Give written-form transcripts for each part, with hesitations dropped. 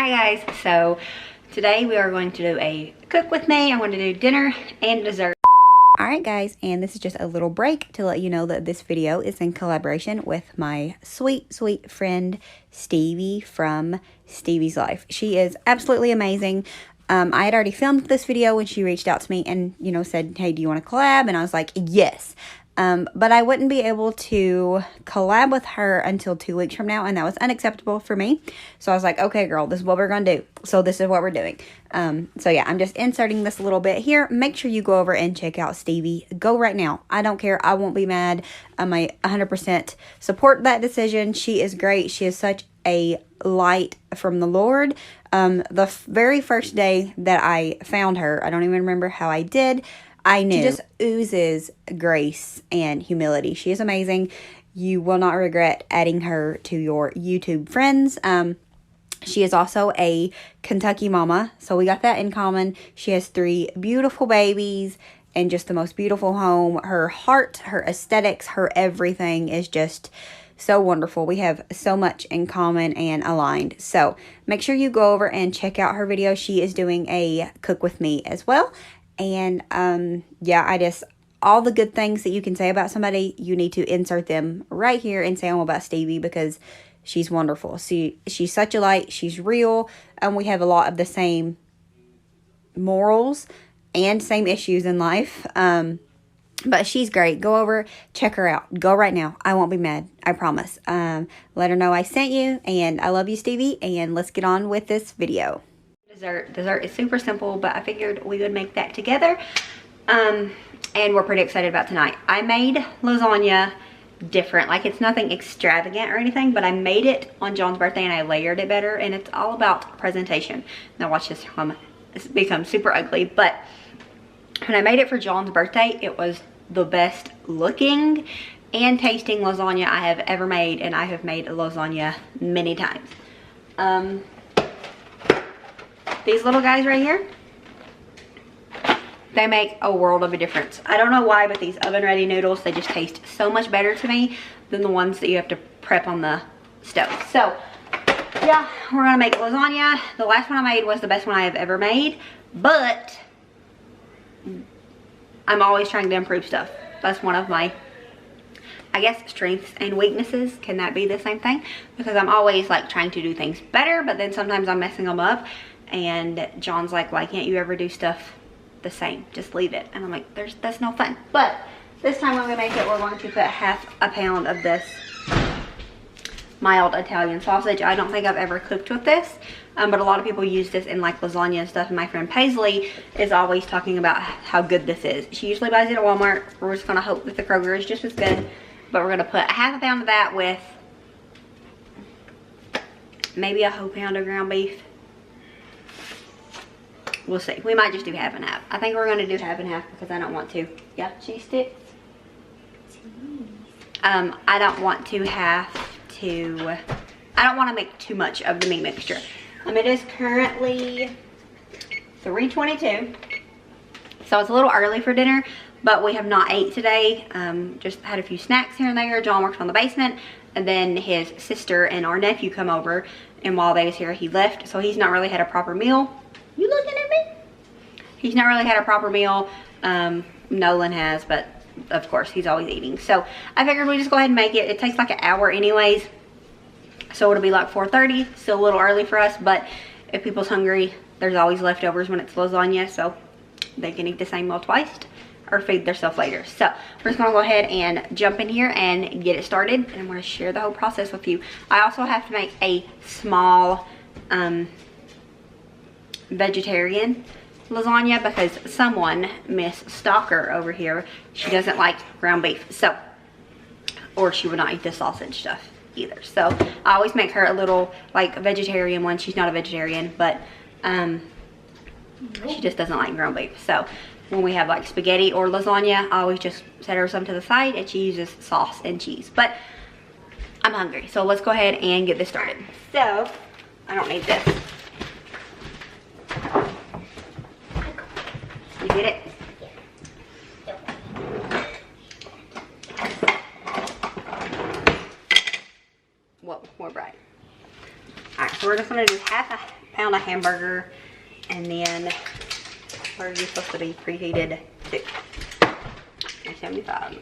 Alright guys, so today we are going to do a cook with me. I'm going to do dinner and dessert. Alright guys, and this is just a little break to let you know that this video is in collaboration with my sweet friend Stevie from Stevie's Life. She is absolutely amazing. I had already filmed this video when she reached out to me and, you know, said, hey, do you want to collab? And I was like, yes. But I wouldn't be able to collab with her until 2 weeks from now, and that was unacceptable for me. So I was like, okay, girl, this is what we're going to do. So this is what we're doing. So yeah, I'm just inserting this a little bit here. Make sure you go over and check out Stevie. Go right now. I don't care. I won't be mad. I 100% support that decision. She is great. She is such a light from the Lord. The very first day that I found her, I don't even remember how I did. I knew. She just oozes grace and humility. She is amazing. You will not regret adding her to your YouTube friends. She is also a Kentucky mama, so we got that in common. She has 3 beautiful babies and just the most beautiful home. Her heart, her aesthetics, her everything is just so wonderful. We have so much in common and aligned. So make sure you go over and check out her video. She is doing a cook with me as well. And yeah, all the good things that you can say about somebody, you need to insert them right here and say them about Stevie, because she's wonderful. She's such a light. She's real. And we have a lot of the same morals and same issues in life. But she's great. Go over, check her out. Go right now. I won't be mad. I promise. Let her know I sent you, and I love you, Stevie. And let's get on with this video. Dessert is super simple, but I figured we would make that together. And we're pretty excited about tonight. I made lasagna different. Like, it's nothing extravagant or anything, but I made it on John's birthday and I layered it better, and it's all about presentation. Now watch this become super ugly, but when I made it for John's birthday, it was the best looking and tasting lasagna I have ever made, and I have made a lasagna many times. These little guys right here, they make a world of a difference. I don't know why, but these oven ready noodles, they just taste so much better to me than the ones that you have to prep on the stove. So yeah, we're gonna make lasagna. The last one I made was the best one I have ever made, but I'm always trying to improve stuff. That's one of my, I guess, strengths and weaknesses. Can that be the same thing? Because I'm always like trying to do things better, but then sometimes I'm messing them up. And John's like, why can't you ever do stuff the same? Just leave it. And I'm like, that's no fun. But this time when we make it, we're going to put ½ a pound of this mild Italian sausage. I don't think I've ever cooked with this, but a lot of people use this in like lasagna and stuff. And my friend Paisley is always talking about how good this is. She usually buys it at Walmart. We're just going to hope that the Kroger is just as good. But we're going to put ½ a pound of that with maybe a whole pound of ground beef. We'll see. We might just do ½ and ½. I think we're going to do ½ and ½ because I don't want to. Yeah, cheese sticks. I don't want to I don't want to make too much of the meat mixture. It is currently 3:22. So it's a little early for dinner, but we have not ate today. Just had a few snacks here and there. John works on the basement, and then his sister and our nephew come over, and while they was here, he left. So he's not really had a proper meal. You looking at me? He's not really had a proper meal. Nolan has, but of course he's always eating. So I figured we just go ahead and make it. It takes like an hour anyways, so it'll be like 4:30. Still a little early for us, but if people's hungry, there's always leftovers when it's lasagna, so they can eat the same meal twice or feed themselves later. So we're just gonna go ahead and jump in here and get it started, and I'm gonna share the whole process with you. I also have to make a small vegetarian lasagna because someone, Miss Stalker over here, she doesn't like ground beef, so, or she would not eat the sausage stuff either. So I always make her a little like vegetarian one. She's not a vegetarian, but she just doesn't like ground beef. So when we have like spaghetti or lasagna, I always just set her some to the side and she uses sauce and cheese. But I'm hungry, so let's go ahead and get this started. So I don't need this. You get it? Whoa, more bright. Alright, so we're just going to do half pound of hamburger, and then what are you supposed to be preheated to? 75.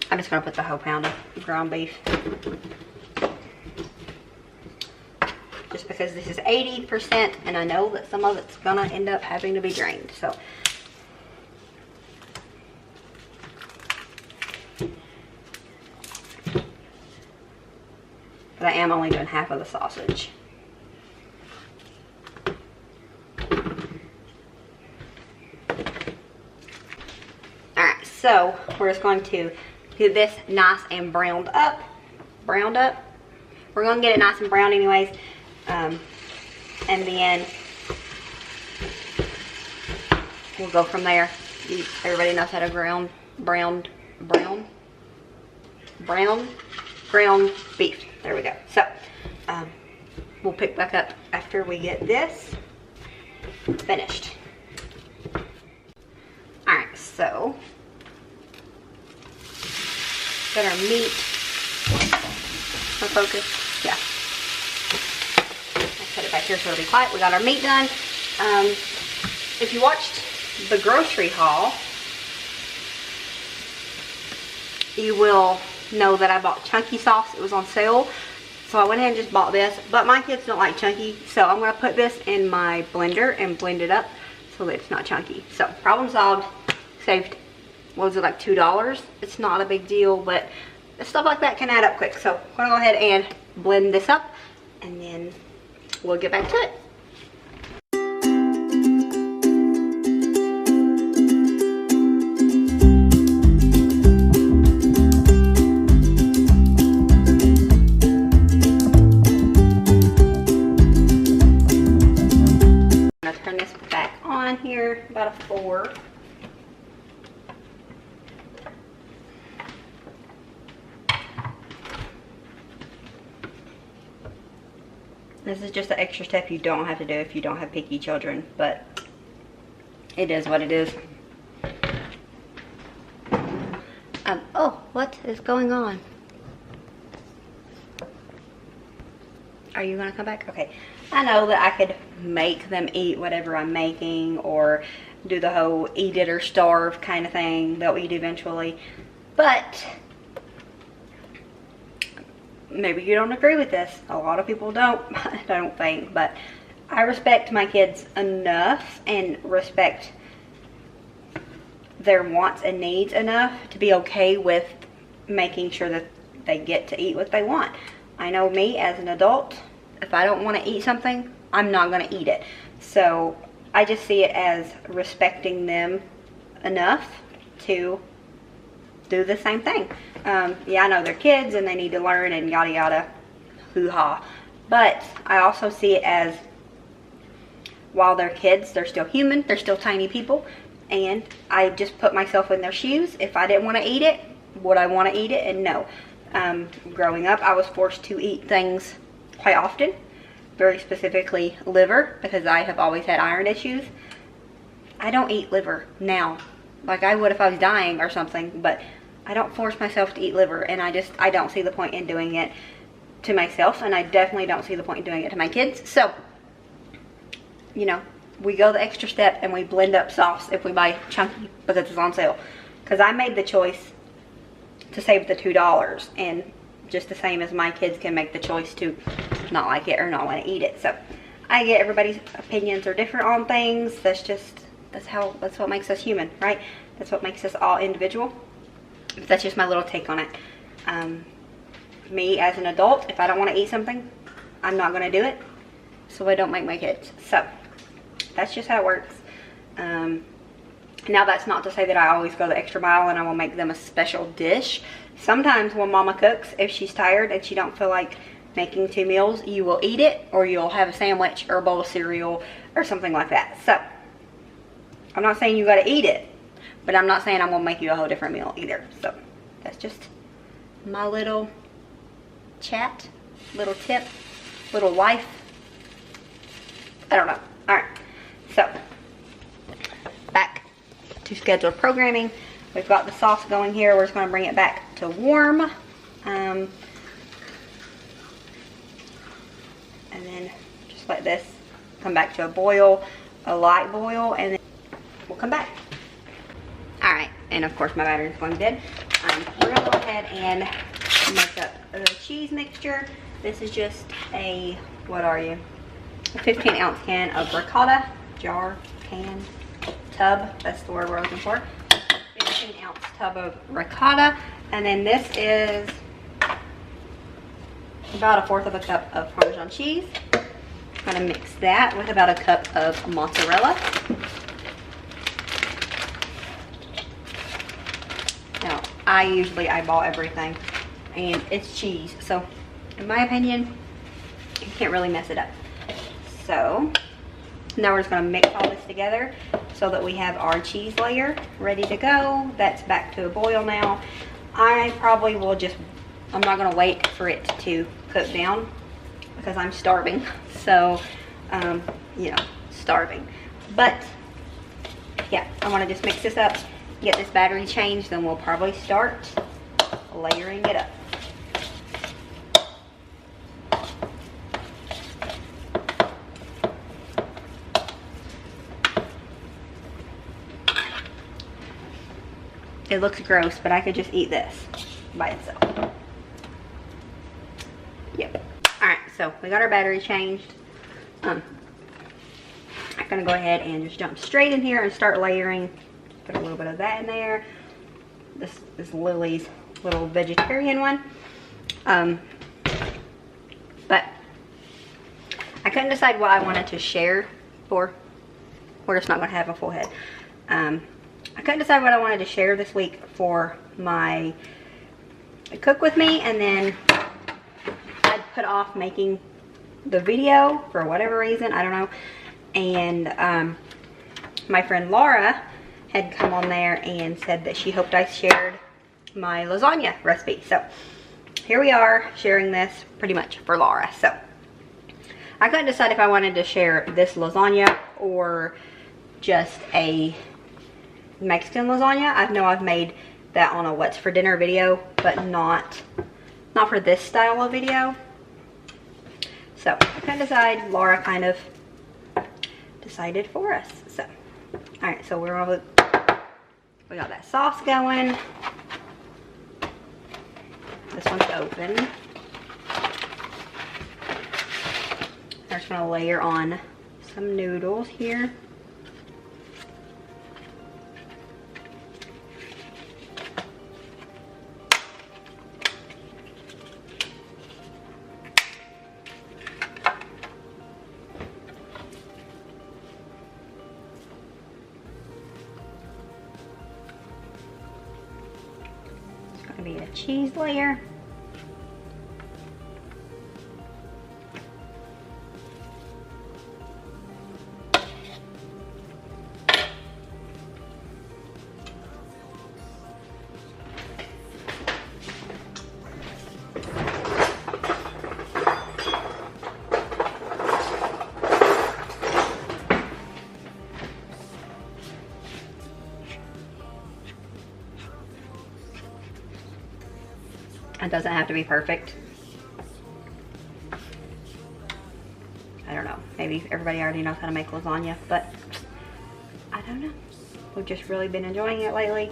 I'm just gonna put the whole pound of ground beef. Just because this is 80% and I know that some of it's gonna end up having to be drained, so. But I am only doing half of the sausage. Alright, so we're just going to get this nice and browned up. We're gonna get it nice and brown anyways. And then we'll go from there. Everybody knows how to ground beef. There we go. So we'll pick back up after we get this finished. Alright, so got our meat. Focus. Yeah. I put it back here so it'll be quiet. We got our meat done. If you watched the grocery haul, you will know that I bought chunky sauce. It was on sale, so I went ahead and just bought this, but my kids don't like chunky, so I'm going to put this in my blender and blend it up so that it's not chunky. So problem solved. Saved, what was it, like $2? It's not a big deal, but stuff like that can add up quick. So I'm going to go ahead and blend this up and then we'll get back to it. I'm going to turn this back on here, about a 4. This is just an extra step you don't have to do if you don't have picky children, but it is what it is. Oh, what is going on? Are you gonna come back? Okay. I know that I could make them eat whatever I'm making or do the whole eat it or starve kind of thing. They'll eat eventually, but maybe you don't agree with this. A lot of people don't, I don't think, but I respect my kids enough and respect their wants and needs enough to be okay with making sure that they get to eat what they want. I know me as an adult, if I don't want to eat something, I'm not going to eat it. So I just see it as respecting them enough to do the same thing. Yeah, I know they're kids and they need to learn and yada yada, hoo-ha. But I also see it as, while they're kids, they're still human, they're still tiny people, and I just put myself in their shoes. If I didn't want to eat it, would I want to eat it? And no. Growing up, I was forced to eat things quite often, very specifically liver, because I have always had iron issues. I don't eat liver now, like I would if I was dying or something, but I don't force myself to eat liver, and I don't see the point in doing it to myself, and I definitely don't see the point in doing it to my kids. So, you know, we go the extra step and we blend up sauce if we buy chunky because it's on sale. Because I made the choice to save the $2, and just the same as my kids can make the choice to not like it or not want to eat it. So I get everybody's opinions are different on things. That's what makes us human, right? That's what makes us all individual. That's just my little take on it. Me as an adult, if I don't want to eat something, I'm not going to do it, so I don't make my kids. So that's just how it works. Now that's not to say that I always go the extra mile and I will make them a special dish. Sometimes when mama cooks, if she's tired and she don't feel like making 2 meals, you will eat it, or you'll have a sandwich or a bowl of cereal or something like that. So I'm not saying you got to eat it, but I'm not saying I'm going to make you a whole different meal either. So that's just my little chat, little tip, little life I don't know. All right, so back to scheduled programming. We've got the sauce going here. We're just going to bring it back to warm. And then just let this come back to a boil, a light boil, and then we'll come back. All right, and of course my battery's going dead. We're gonna go ahead and make up the cheese mixture. This is just a, what are you? A 15-ounce can of ricotta, jar, can, tub, that's the word we're looking for. 15-ounce tub of ricotta, and then this is about 1/4 of a cup of Parmesan cheese. I'm gonna mix that with about a cup of mozzarella. Now, I usually eyeball everything, and it's cheese, so in my opinion, you can't really mess it up. So now we're just gonna mix all this together so that we have our cheese layer ready to go. That's back to a boil now. I probably will just, I'm not gonna wait for it to cook down because I'm starving. So, you know, starving. But yeah, I wanna just mix this up, get this battery changed, then we'll probably start layering it up. It looks gross, but I could just eat this by itself. Yep. Alright, so we got our battery changed. I'm gonna go ahead and just jump straight in here and start layering. Put a little bit of that in there. This is Lily's little vegetarian one. But I couldn't decide what I wanted to share for. We're just not gonna have a full head. I couldn't decide what I wanted to share this week for my cook with me, and then I put off making the video for whatever reason, I don't know. And my friend Laura had come on there and said that she hoped I shared my lasagna recipe. So here we are sharing this pretty much for Laura. So I couldn't decide if I wanted to share this lasagna or just a Mexican lasagna. I know I've made that on a what's for dinner video, but not for this style of video. So I couldn't decide. Laura kind of decided for us. So all right, so we got that sauce going. This one's open. I'm just gonna layer on some noodles here. Be a cheese layer. It doesn't have to be perfect. I don't know. Maybe everybody already knows how to make lasagna, but I don't know. We've just really been enjoying it lately.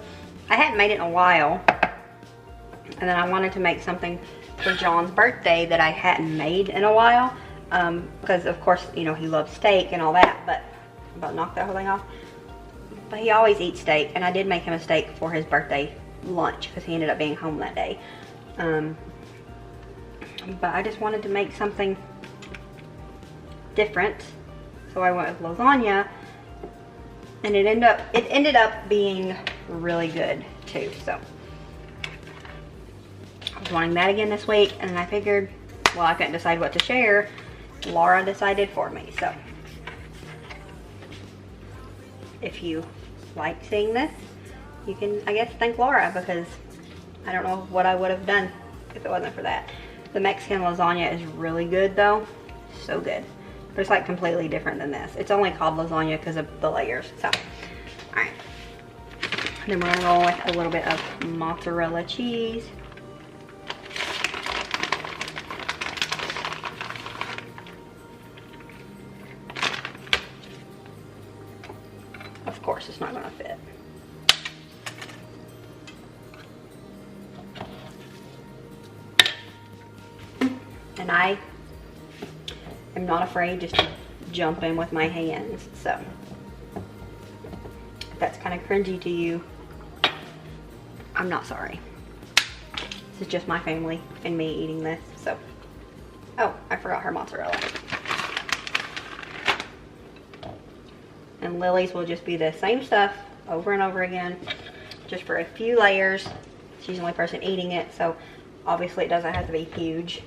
I hadn't made it in a while. And then I wanted to make something for John's birthday that I hadn't made in a while. Because of course, you know, he loves steak and all that, but I'm about to knock that whole thing off. But he always eats steak, and I did make him a steak for his birthday lunch because he ended up being home that day. But I just wanted to make something different, so I went with lasagna, and it ended up being really good too. So I was wanting that again this week, and then I figured, well, I couldn't decide what to share. Laura decided for me. So if you like seeing this, you can, I guess, thank Laura, because I don't know what I would have done if it wasn't for that. The Mexican lasagna is really good though. So good. but it's like completely different than this. It's only called lasagna because of the layers. So, all right. Then we're gonna roll with a little bit of mozzarella cheese. Of course, it's not gonna fit. And I am not afraid just to jump in with my hands. So if that's kind of cringy to you, I'm not sorry. This is just my family and me eating this. So, oh, I forgot her mozzarella. And Lily's will just be the same stuff over and over again, just for a few layers. She's the only person eating it, so obviously it doesn't have to be huge.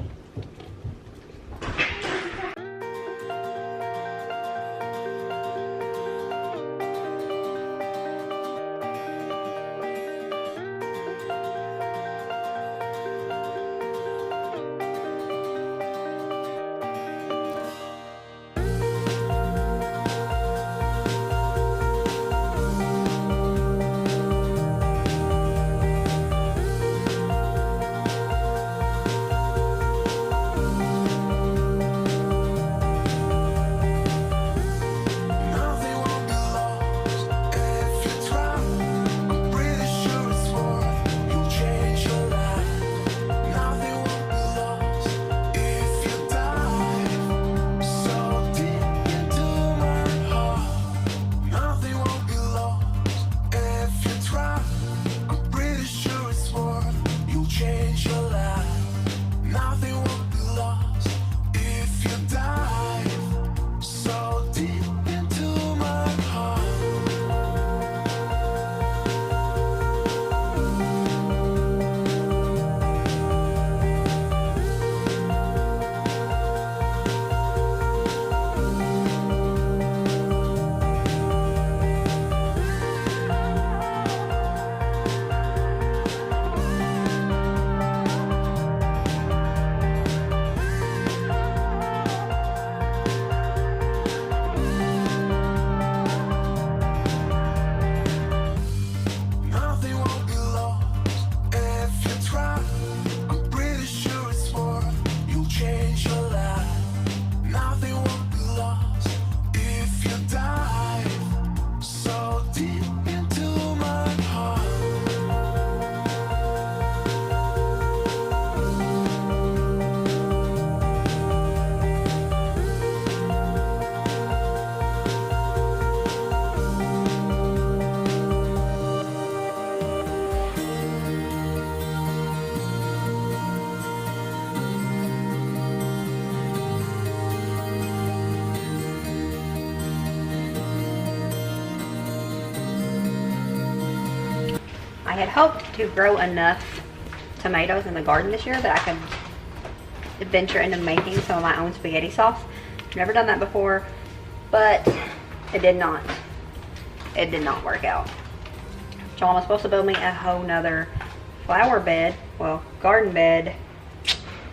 I had hoped to grow enough tomatoes in the garden this year that I could venture into making some of my own spaghetti sauce. I've never done that before, but it did not work out. John was supposed to build me a whole nother flower bed, well, garden bed,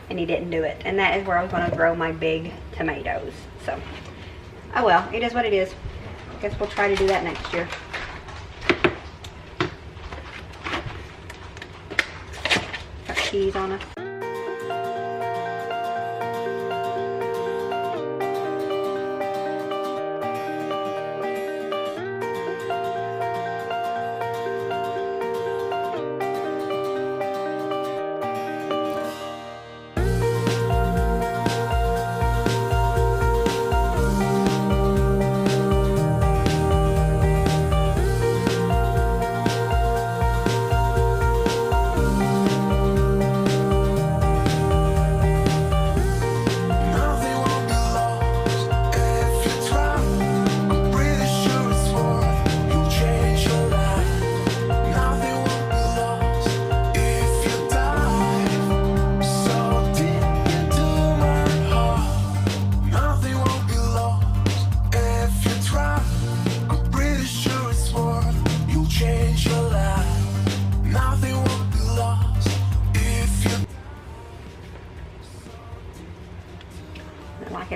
and he didn't do it. And that is where I was going to grow my big tomatoes. So, oh well, it is what it is. I guess we'll try to do that next year. Got cheese on us.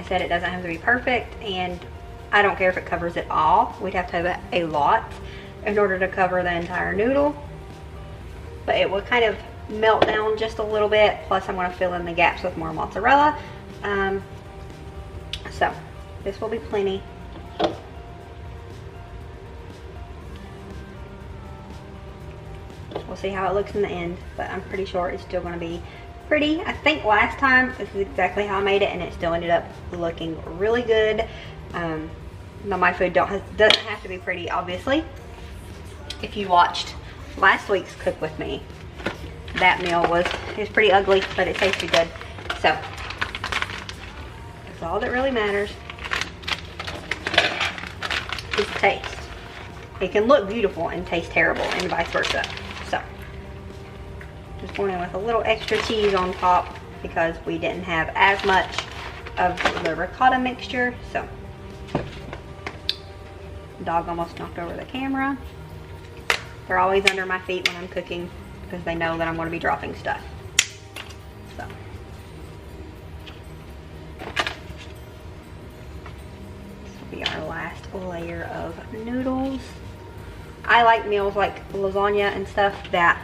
said, it doesn't have to be perfect, and I don't care if it covers it all. We'd have to have a lot in order to cover the entire noodle, but it will kind of melt down just a little bit. Plus I'm going to fill in the gaps with more mozzarella. So this will be plenty. We'll see how it looks in the end, but I'm pretty sure it's still going to be pretty. I think last time this is exactly how I made it, and it still ended up looking really good. Now my food doesn't have to be pretty, obviously. If you watched last week's Cook With Me, that meal was pretty ugly, but it tasted good. So that's all that really matters, is taste. It can look beautiful and taste terrible, and vice versa. So just going in with a little extra cheese on top because we didn't have as much of the ricotta mixture. So dog almost knocked over the camera. They're always under my feet when I'm cooking because they know that I'm going to be dropping stuff. So this will be our last layer of noodles. I like meals like lasagna and stuff that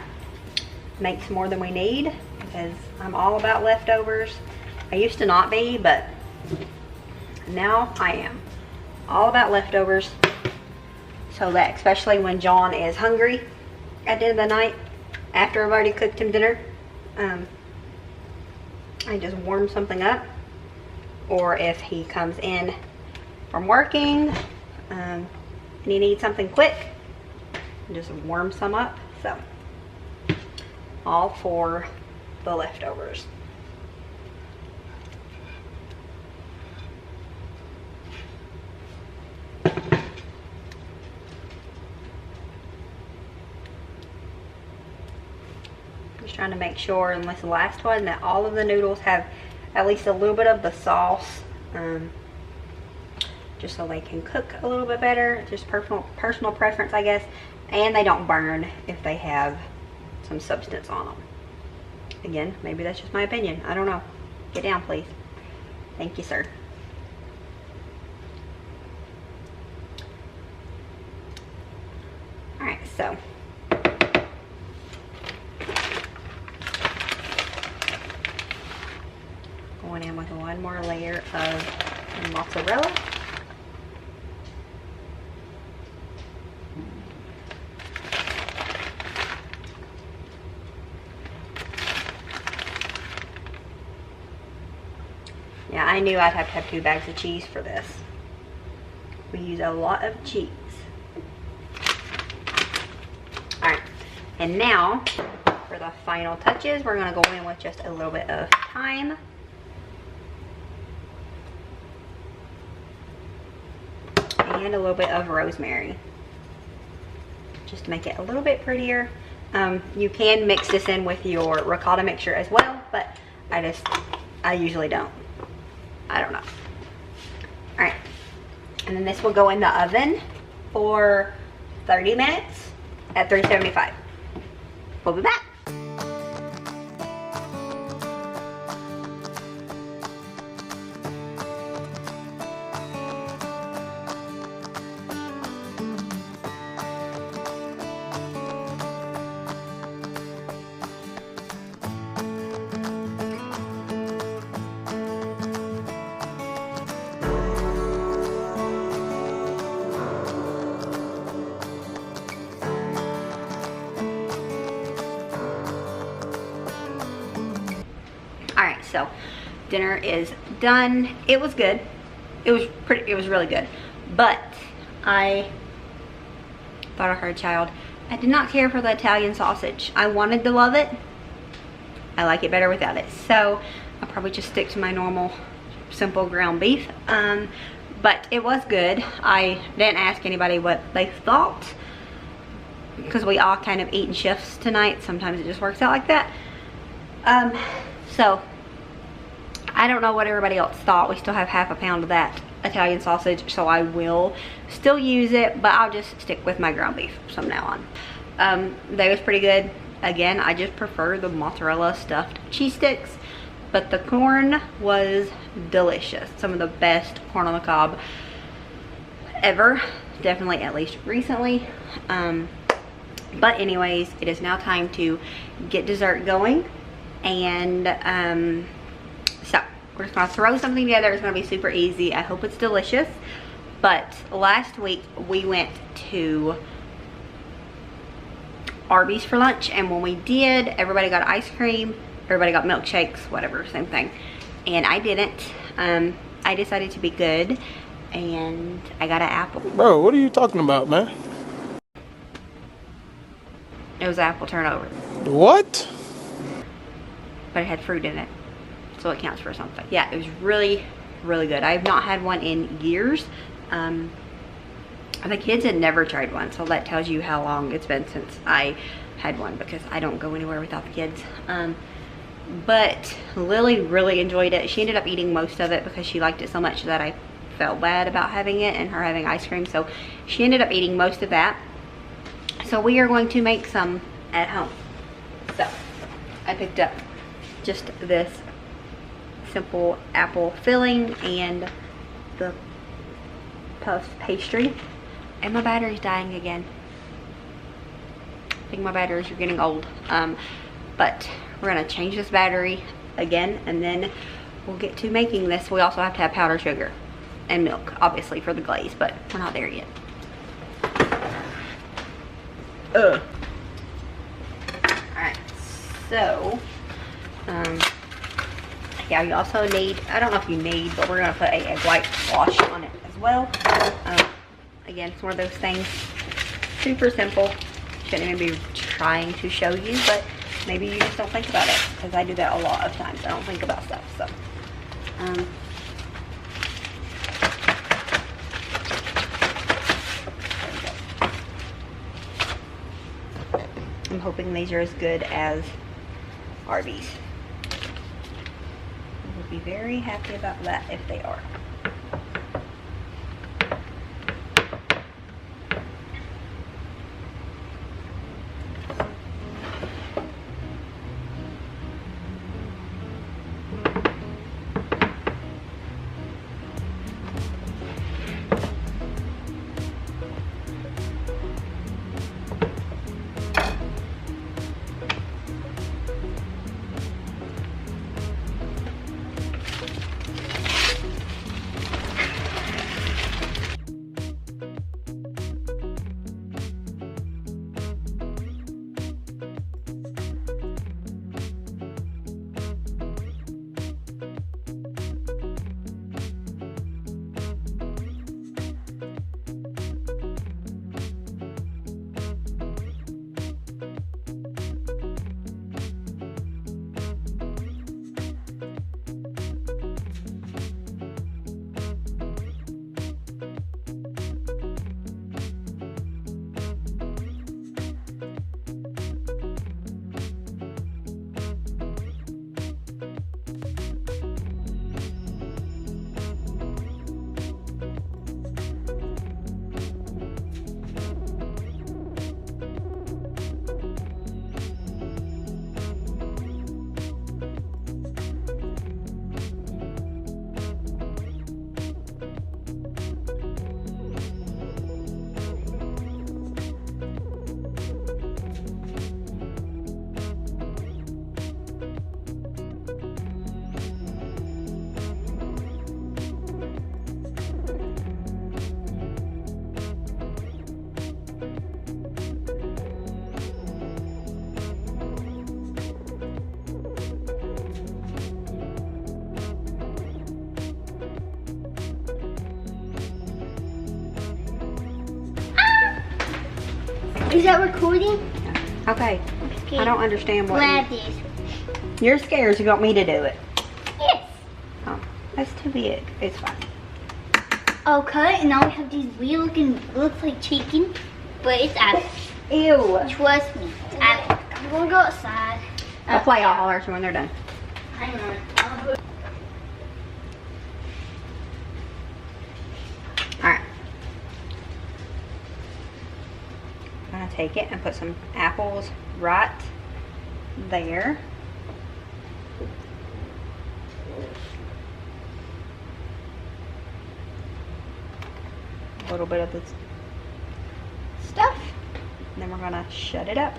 makes more than we need, because I'm all about leftovers. I used to not be, but now I am all about leftovers, so that especially when John is hungry at the end of the night after I've already cooked him dinner, I just warm something up. Or if he comes in from working and he needs something quick, just warm some up. So all for the leftovers. Just trying to make sure in this last one that all of the noodles have at least a little bit of the sauce, just so they can cook a little bit better. Just personal preference, I guess, and they don't burn if they have some substance on them. Again, maybe that's just my opinion. I don't know. Get down, please. Thank you, sir. All right, so going in with one more layer of mozzarella. Yeah, I knew I'd have to have 2 bags of cheese for this. We use a lot of cheese. Alright, and now for the final touches, we're going to go in with just a little bit of thyme. And a little bit of rosemary, just to make it a little bit prettier. You can mix this in with your ricotta mixture as well, but I usually don't. I don't know. All right, and then this will go in the oven for 30 minutes at 375. We'll be back. Alright, so dinner is done. It was good. It was really good. But I thought I heard a child. I did not care for the Italian sausage. I wanted to love it. I like it better without it. So I'll probably just stick to my normal simple ground beef. But it was good. I didn't ask anybody what they thought, because we all kind of eat in shifts tonight. Sometimes it just works out like that. So I don't know what everybody else thought. We still have half a pound of that Italian sausage, so I will still use it, but I'll just stick with my ground beef from now on. They was pretty good. Again, I just prefer the mozzarella stuffed cheese sticks. but the corn was delicious. Some of the best corn on the cob ever, definitely, at least recently. But anyways, it is now time to get dessert going, and so we're just gonna throw something together. It's gonna be super easy. I hope it's delicious. But last week we went to Arby's for lunch, and when we did, everybody got ice cream, everybody got milkshakes, whatever, same thing, and I didn't. I decided to be good, and I got an apple. Bro, what are you talking about, man? It was apple turnover. What? But it had fruit in it, so it counts for something. Yeah, it was really, really good. I have not had one in years. The kids had never tried one, so that tells you how long it's been since I had one, because I don't go anywhere without the kids. But Lily really enjoyed it. She ended up eating most of it because she liked it so much that I felt bad about having it and her having ice cream, so she ended up eating most of that. So we are going to make some at home. So I picked up just this simple apple filling and the puff pastry. And my battery's dying again. I think my batteries are getting old. But we're gonna change this battery again, and then we'll get to making this. We also have to have powdered sugar and milk, obviously, for the glaze, but we're not there yet. Alright, so yeah, you also need, I don't know if you need, but we're gonna put a egg white wash on it as well. Again, it's one of those things, super simple. Shouldn't even be trying to show you, but maybe you just don't think about it, because I do that a lot of times. I don't think about stuff, so. I'm hoping these are as good as Arby's. I will be very happy about that if they are. Is that recording? Okay. I don't understand what Grab these. You're scared, so you want me to do it. Yes. Oh, that's too big. It's fine. Okay, and now we have these weird looking, looks like chicken, but it's apple. Ew. Trust me, it's apple. I'm gonna go outside. I'll play all hollers when they're done. Hang on. Alright. I'm gonna take it and put some apples right there. a little bit of this stuff. And then we're gonna shut it up.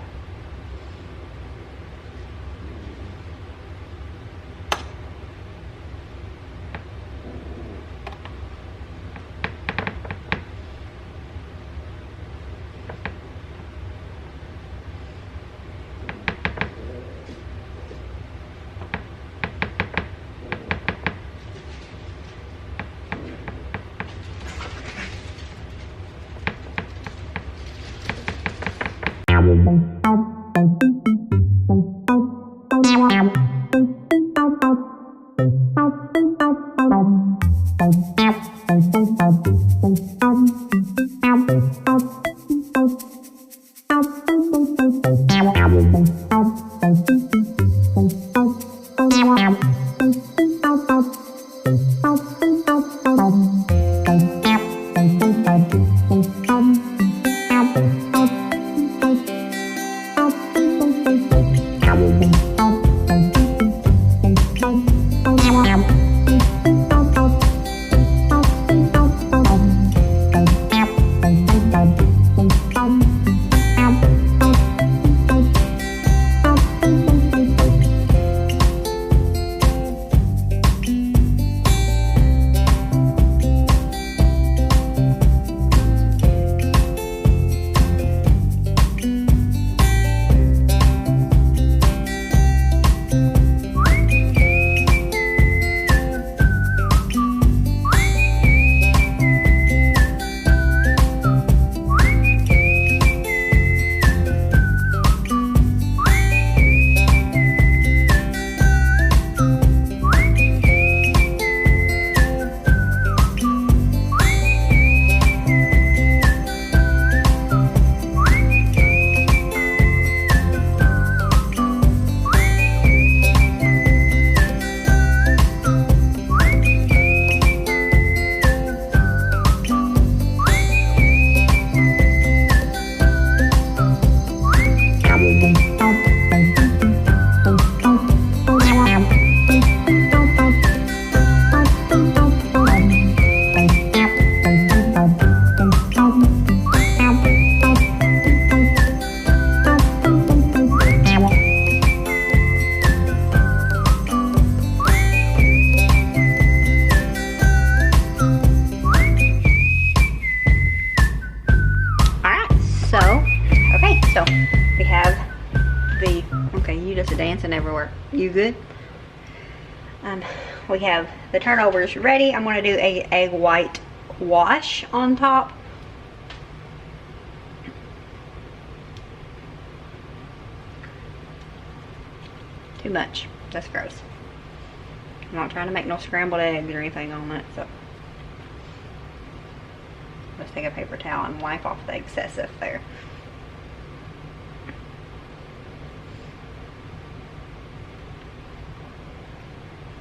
Dancing everywhere. You good? We have the turnovers ready. I'm going to do a egg white wash on top. Too much. That's gross. I'm not trying to make no scrambled eggs or anything on it, so let's take a paper towel and wipe off the excessive there.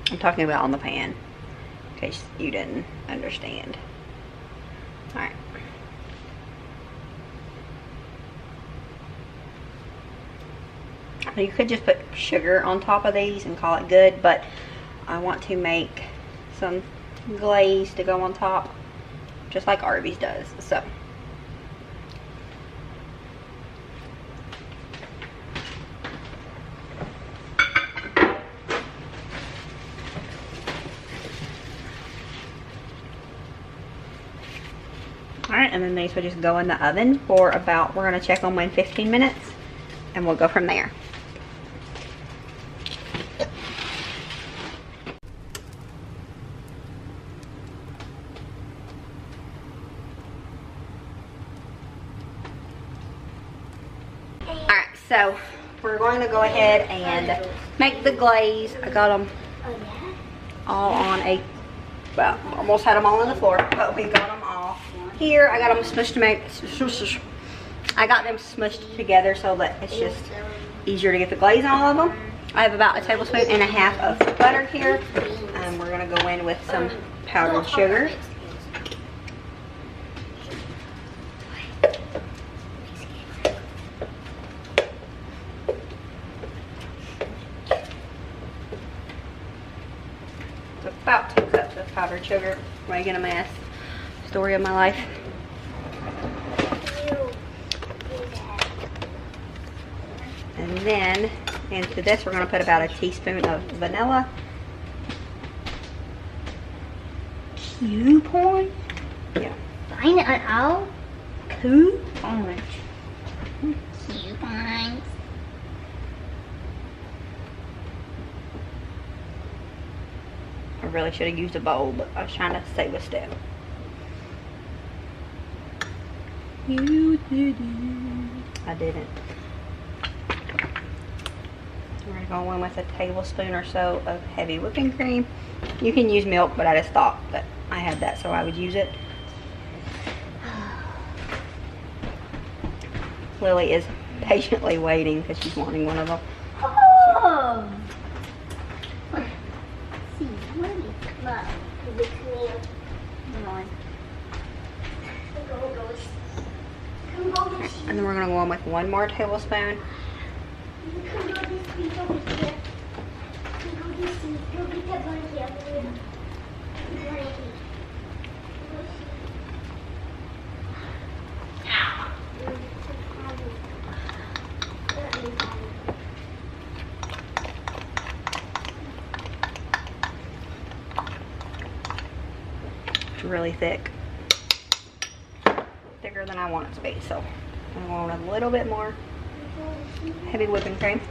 I'm talking about on the pan, in case you didn't understand. Alright. You could just put sugar on top of these and call it good, but I want to make some glaze to go on top, just like Arby's does. So alright, and then these will just go in the oven for about, we're going to check on them in 15 minutes, and we'll go from there. Alright, so we're going to go ahead and make the glaze. I got them all on a, well, almost had them all on the floor, but we got them all here. I got them smushed together so that it's just easier to get the glaze on all of them. I have about a tablespoon and a half of butter here. We're going to go in with some powdered sugar. It's about 2 cups of powdered sugar, making a mess. Story of my life. then into this, we're going to put about a teaspoon of vanilla. 2 points? Yeah. Find it out. 2 points. 2 points. I really should have used a bowl, but I was trying to save a step. You didn't. I didn't. We're going to go in with a tablespoon or so of heavy whipping cream. You can use milk, but I just thought that I had that, so I would use it. Lily is patiently waiting because she's wanting one of them. Oh! Let's see, what is that? The cream. Come on. Come go this. And then we're going to go in with 1 more tablespoon. Come go this piece over here. Come go this piece. Go get that one here. Right here. It's really thick. Thicker than I want it to be, so I'm going to want a little bit more heavy whipping cream.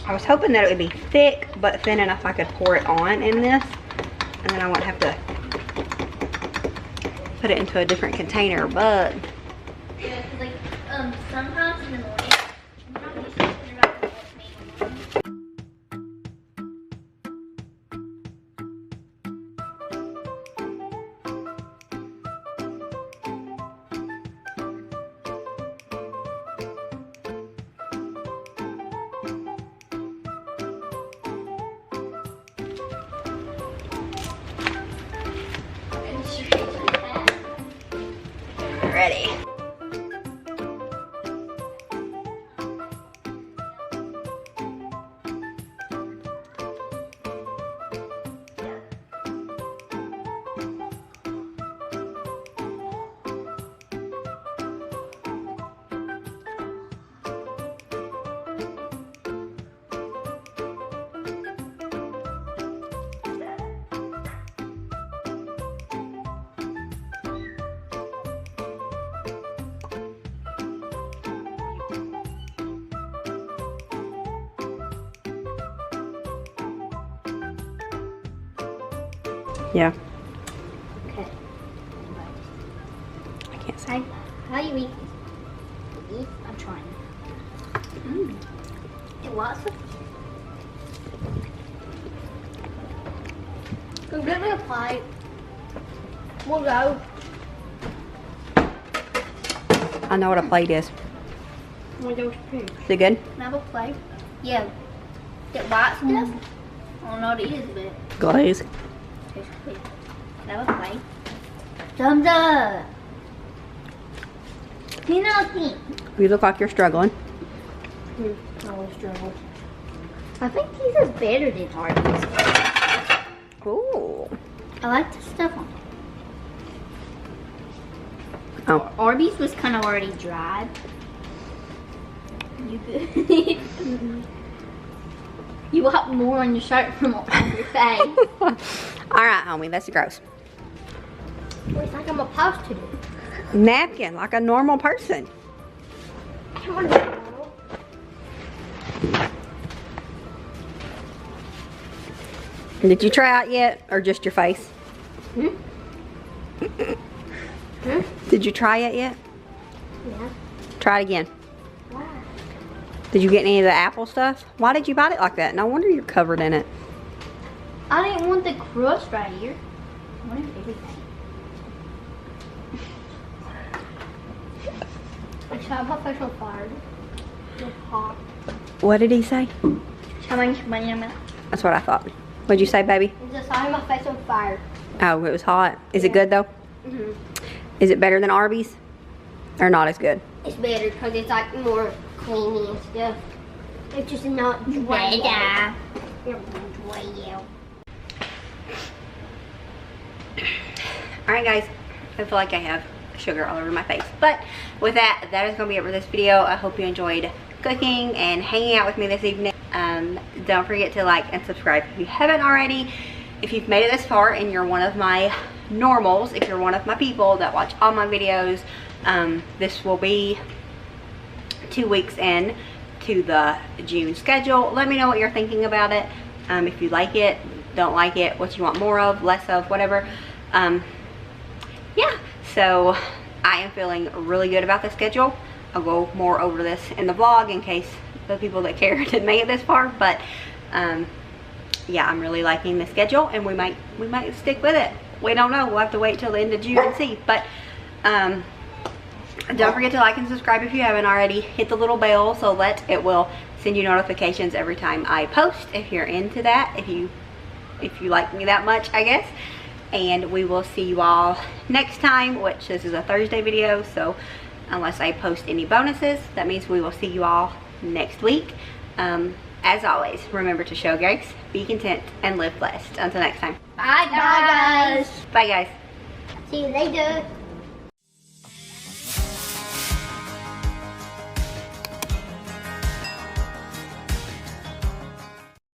I was hoping that it would be thick, but thin enough I could pour it on in this, and then I wouldn't have to put it into a different container, but Yeah, cause like sometimes in the morning, I'm not used to putting it out the ready. Yeah. Okay. I can't say. How you eat this? I'm trying. Lots of. Go get me a plate. We'll go. I know what a plate is. We'll go to food. Is it good? Can I have a plate? Yeah. That white stuff? I don't know what it is, but Glaze. it's good. Can I have a plate? Thumbs up. You know, think. You look like you're struggling. I always struggle. I think these are better than Arby's. Ooh. I like the stuff on it. Oh. Arby's was kind of already dried. You good? You want more on your shirt from on your face. All right, homie. That's gross. It's like I'm supposed to do. Napkin, like a normal person. Come on, Mama. Did you try it yet, or just your face? Hmm? Did you try it yet? Yeah. Try it again. Wow. Did you get any of the apple stuff? Why did you bite it like that? No wonder you're covered in it. I didn't want the crust right here. I wanted everything. I shot my face on fire. It's hot. What did he say? That's what I thought. What'd you say, baby? Just saw my face on fire. Oh, it was hot. Is it good though? Mm-hmm. Is it better than Arby's? Or not as good? It's better because it's like more creamy and stuff. It's just not dry out. Dry out. Alright guys, I feel like I have sugar all over my face. But with that, that is going to be it for this video. I hope you enjoyed cooking and hanging out with me this evening. Don't forget to like and subscribe if you haven't already. If you've made it this far and you're one of my normals, if you're one of my people that watch all my videos, this will be 2 weeks in to the June schedule. Let me know what you're thinking about it. If you like it, don't like it, what you want more of, less of, whatever. Yeah, so I am feeling really good about the schedule. I'll go more over this in the vlog in case the people that care didn't make it this far, but yeah, I'm really liking the schedule, and we might stick with it. We don't know, we'll have to wait till the end of June and see. But don't forget to like and subscribe if you haven't already. Hit the little bell so that it will send you notifications every time I post, if you're into that, if you like me that much, I guess. And we will see you all next time, which this is a Thursday video, so unless I post any bonuses, that means we will see you all next week. As always, remember to show grace, be content, and live blessed. Until next time. Bye, guys. Bye, guys. See you later.